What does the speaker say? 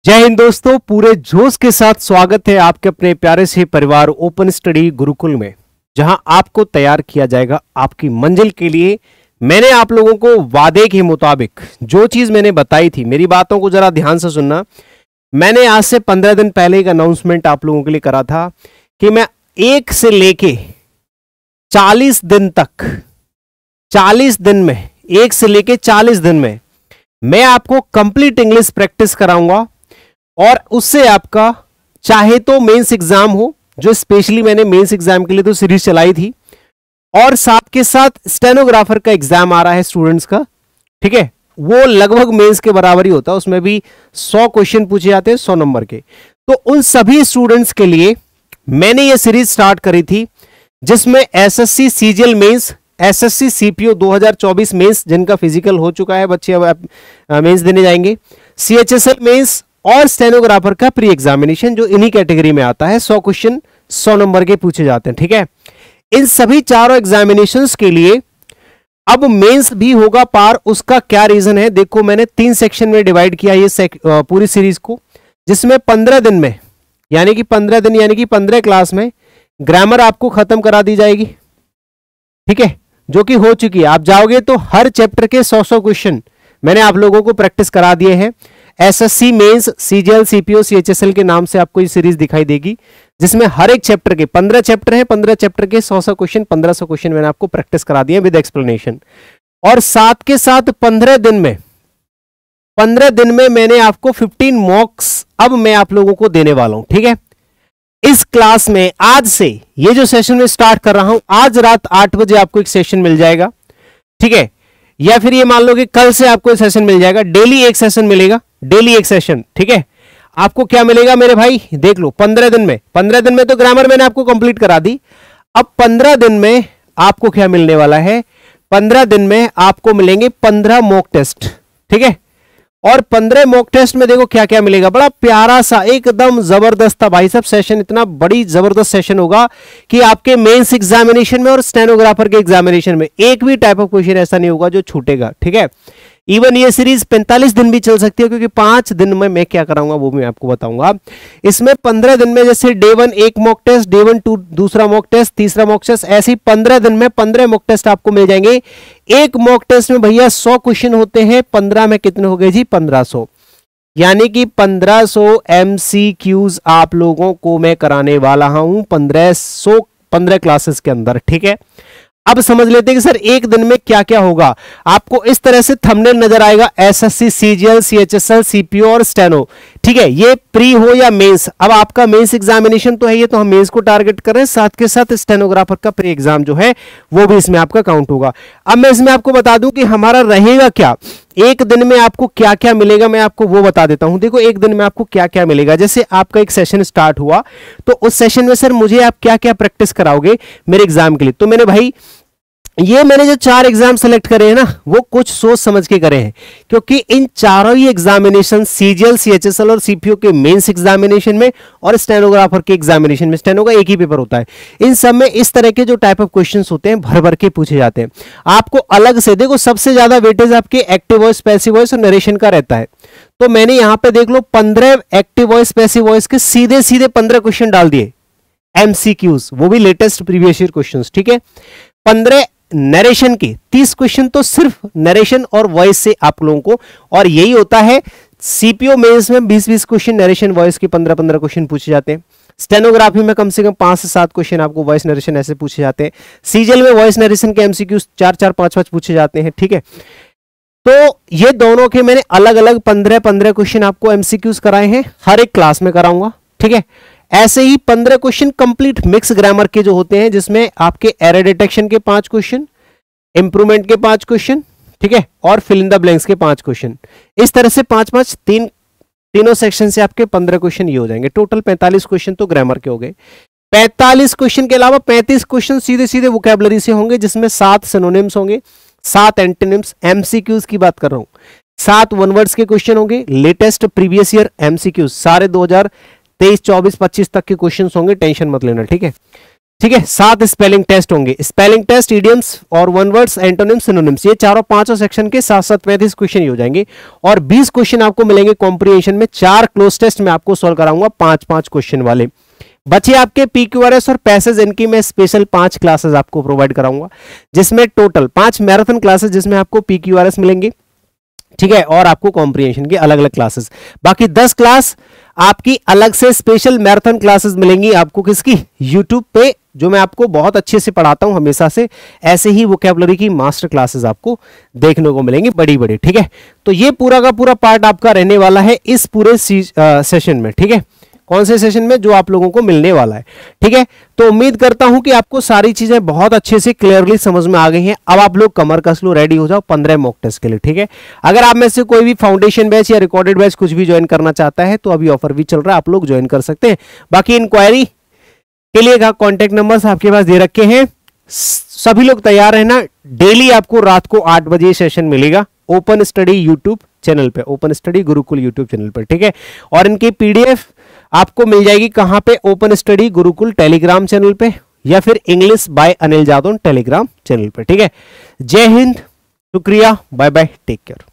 जय हिंद दोस्तों, पूरे जोश के साथ स्वागत है आपके अपने प्यारे से परिवार ओपन स्टडी गुरुकुल में, जहां आपको तैयार किया जाएगा आपकी मंजिल के लिए। मैंने आप लोगों को वादे के मुताबिक जो चीज मैंने बताई थी, मेरी बातों को जरा ध्यान से सुनना। मैंने आज से 15 दिन पहले एक अनाउंसमेंट आप लोगों के लिए करा था कि मैं 1 से लेके 40 दिन तक, 40 दिन में, 1 से लेके 40 दिन में मैं आपको कंप्लीट इंग्लिश प्रैक्टिस कराऊंगा। और उससे आपका चाहे तो मेंस एग्जाम हो, जो स्पेशली मैंने मेंस एग्जाम के लिए तो सीरीज चलाई थी, और साथ के साथ स्टेनोग्राफर का एग्जाम आ रहा है स्टूडेंट्स का, ठीक है, वो लगभग मेंस के बराबर ही होता है। उसमें भी 100 क्वेश्चन पूछे जाते हैं 100 नंबर के। तो उन सभी स्टूडेंट्स के लिए मैंने ये सीरीज स्टार्ट करी थी, जिसमें SSC CGL mains, SSC CPO 2024 mains जिनका फिजिकल हो चुका है, बच्चे अब मेंस देने जाएंगे, सीएचएसएल मेंस और स्टेनोग्राफर का प्री एग्जामिनेशन, जो इन्हीं कैटेगरी में आता है। 100 क्वेश्चन 100 नंबर के पूछे जाते हैं, ठीक है। इन सभी चारों एग्जामिनेशंस के लिए अब मेंस भी होगा पार। उसका क्या रीजन है, देखो मैंने 3 सेक्शन में डिवाइड किया ये पूरी सीरीज को, जिसमें 15 दिन में, यानी कि 15 दिन यानी कि 15 क्लास में ग्रामर आपको खत्म करा दी जाएगी, ठीक है, जो कि हो चुकी है। आप जाओगे तो हर चैप्टर के 100 क्वेश्चन मैंने आप लोगों को प्रैक्टिस करा दिए हैं। SSC mains, CGL, CPO, CHSL के नाम से आपको ये सीरीज दिखाई देगी, जिसमें हर एक चैप्टर के 15 चैप्टर हैं, 15 चैप्टर के 100 क्वेश्चन, 1500 क्वेश्चन मैंने आपको प्रैक्टिस करा दिए विद एक्सप्लेनेशन। और साथ के साथ 15 दिन में, 15 दिन में मैंने आपको 15 मॉक्स अब मैं आप लोगों को देने वाला हूं, ठीक है। इस क्लास में आज से ये जो सेशन में स्टार्ट कर रहा हूं, आज रात 8 बजे आपको एक सेशन मिल जाएगा, ठीक है, या फिर ये मान लो कि कल से आपको सेशन मिल जाएगा। डेली एक सेशन मिलेगा, डेली एक सेशन, ठीक है। आपको क्या मिलेगा मेरे भाई, देख लो। 15 दिन में, 15 दिन में तो ग्रामर मैंने आपको कंप्लीट करा दी। अब 15 दिन में आपको क्या मिलने वाला है, 15 दिन में आपको मिलेंगे 15 मॉक टेस्ट, ठीक है। और 15 मॉक टेस्ट में देखो क्या क्या मिलेगा, बड़ा प्यारा सा, एकदम जबरदस्त था भाई साहब सेशन। इतना बड़ी जबरदस्त सेशन होगा कि आपके मेंस एग्जामिनेशन में और स्टेनोग्राफर के एग्जामिनेशन में एक भी टाइप ऑफ क्वेश्चन ऐसा नहीं होगा जो छूटेगा, ठीक है। इवन ये सीरीज 45 दिन भी चल सकती है, क्योंकि 5 दिन में मैं क्या कराऊंगा वो मैं आपको बताऊंगा। इसमें 15 दिन में जैसे डे 1 एक मॉक टेस्ट, डे 1 2 दूसरा मॉक टेस्ट, तीसरा मॉक टेस्ट, ऐसे ही 15 दिन में 15 मॉक टेस्ट आपको मिल जाएंगे। एक मॉक टेस्ट में भैया 100 क्वेश्चन होते हैं, 15 में कितने हो गए जी, 1500, यानी कि 1500 MCQs आप लोगों को मैं कराने वाला हूं 15 क्लासेस के अंदर, ठीक है। अब समझ लेते हैं कि सर एक दिन में क्या क्या होगा। आपको इस तरह से थंबनेल नजर आएगा, एसएससी, सीजीएल, सीएचएसएल, सीपीओ और स्टेनो, ठीक है। ये प्री हो या मेंस, अब आपका मेंस एग्जामिनेशन तो है ये, तो हम मेंस को टारगेट कर रहे हैं, साथ के साथ स्टेनोग्राफर का प्री एग्जाम जो है वो भी इसमें आपका काउंट होगा। अब मैं इसमें आपको बता दूं कि हमारा रहेगा क्या, एक दिन में आपको क्या क्या मिलेगा, मैं आपको वो बता देता हूं। देखो एक दिन में आपको क्या क्या मिलेगा, जैसे आपका एक सेशन स्टार्ट हुआ तो उस सेशन में सर मुझे आप क्या क्या प्रैक्टिस कराओगे मेरे एग्जाम के लिए। तो मैंने भाई ये मैंने जो 4 एग्जाम सेलेक्ट करे हैं ना, वो कुछ सोच समझ के करे हैं, क्योंकि इन चारों ही एग्जामिनेशन, सीजीएल, सीएचएसएल और सीपीओ के मेंस एग्जामिनेशन में और स्टेनोग्राफर के एग्जामिनेशन में, स्टेनो का एक ही पेपर होता है, इन सब में इस तरह के जो टाइप ऑफ क्वेश्चंस होते हैं भर भर के पूछे जाते हैं। आपको अलग से देखो, सबसे ज्यादा वेटेज आपके एक्टिव वॉइस, पैसिव वॉइस और नरेशन का रहता है। तो मैंने यहां पर देख लो 15 एक्टिव वॉइस, पैसिव वॉइस के सीधे सीधे 15 क्वेश्चन डाल दिए MCQs, वो भी लेटेस्ट प्रीवियस ईयर क्वेश्चंस, ठीक है। 15 नरेशन के 30 क्वेश्चन तो सिर्फ नरेशन और वॉइस से आप लोगों को, और यही होता है सीपीओ मेंस में 20-20 क्वेश्चन नरेशन वॉइस के 15-15 क्वेश्चन पूछे जाते हैं। स्टेनोग्राफी में कम से कम 5 से 7 क्वेश्चन आपको वॉइस नरेशन ऐसे पूछे जाते हैं। सीजीएल में वॉइस नरेशन के MCQs 4-4, 5-5 पूछे जाते हैं, ठीक है। तो ये दोनों के मैंने अलग अलग 15-15 क्वेश्चन आपको MCQs कराए हैं, हर एक क्लास में कराऊंगा, ठीक है। ऐसे ही 15 क्वेश्चन कंप्लीट मिक्स ग्रामर के जो होते हैं, जिसमें आपके एरर डिटेक्शन के 5 क्वेश्चन, इंप्रूवमेंट के 5 क्वेश्चन, ठीक है, और फिल इन द ब्लैंक्स के 5 क्वेश्चन। इस तरह से 5-5 तीनों सेक्शन से आपके 15 क्वेश्चन ये हो जाएंगे। टोटल 45 क्वेश्चन तो ग्रामर के हो गए। 45 क्वेश्चन के अलावा 35 क्वेश्चन सीधे सीधे वोकैबुलरी से होंगे, जिसमें 7 सिनोनिम्स होंगे, 7 एंटोनिम्स, MCQs की बात कर रहा हूं, 7 वन वर्ड्स के क्वेश्चन होंगे, लेटेस्ट प्रीवियस ईयर MCQs सारे 2023, 24, 25 तक के क्वेश्चंस होंगे, टेंशन मत लेना, ठीक है। ठीक है। 7 स्पेलिंग टेस्ट होंगे, स्पेलिंग टेस्ट, इडियम्स और वन वर्ड्स, एंटोनिम्स, सिनोनिम्स, ये चारों पांचों सेक्शन के 7-7 35 क्वेश्चन ही हो जाएंगे और 20 क्वेश्चन आपको मिलेंगे कॉम्प्रिहेंशन में। 4 क्लोज टेस्ट मैं आपको सॉल्व कराऊंगा 5-5 क्वेश्चन वाले। बचे आपके PQRS और पैसेज, इनकी मैं स्पेशल 5 क्लासेस आपको प्रोवाइड कराऊंगा, जिसमें टोटल 5 मैराथन क्लासेस जिसमें आपको PQRS मिलेंगे, ठीक है, और आपको कॉम्प्रिहेंशन की अलग अलग क्लासेस। बाकी 10 क्लास आपकी अलग से स्पेशल मैराथन क्लासेस मिलेंगी आपको, किसकी, यूट्यूब पे, जो मैं आपको बहुत अच्छे से पढ़ाता हूं हमेशा से। ऐसे ही वोकैबुलरी की मास्टर क्लासेस आपको देखने को मिलेंगी बड़ी बड़ी, ठीक है। तो ये पूरा का पूरा पार्ट आपका रहने वाला है इस पूरे सेशन में, ठीक है। कौन से सेशन में, जो आप लोगों को मिलने वाला है, ठीक है। तो उम्मीद करता हूं कि आपको सारी चीजें बहुत अच्छे से क्लियरली समझ में आ गई हैं। अब आप लोग कमर कस लो, रेडी हो जाओ 15 मॉक टेस्ट के लिए, ठीक है। अगर आप में से कोई भी फाउंडेशन बैच या रिकॉर्डेड बैच कुछ भी ज्वाइन करना चाहता है तो अभी ऑफर भी चल रहा है, आप लोग ज्वाइन कर सकते हैं। बाकी इंक्वायरी के लिए कॉन्टेक्ट नंबर आपके पास दे रखे हैं। सभी लोग तैयार रहना। डेली आपको रात को 8 बजे सेशन मिलेगा ओपन स्टडी यूट्यूब चैनल पे, open study Gurukul YouTube channel पर, ठीक है। और इनकी PDF आपको मिल जाएगी कहां पे, open study Gurukul Telegram channel पे या फिर English by Anil Jadav Telegram channel पे, ठीक है। जय हिंद, शुक्रिया, बाय बाय, टेक केयर।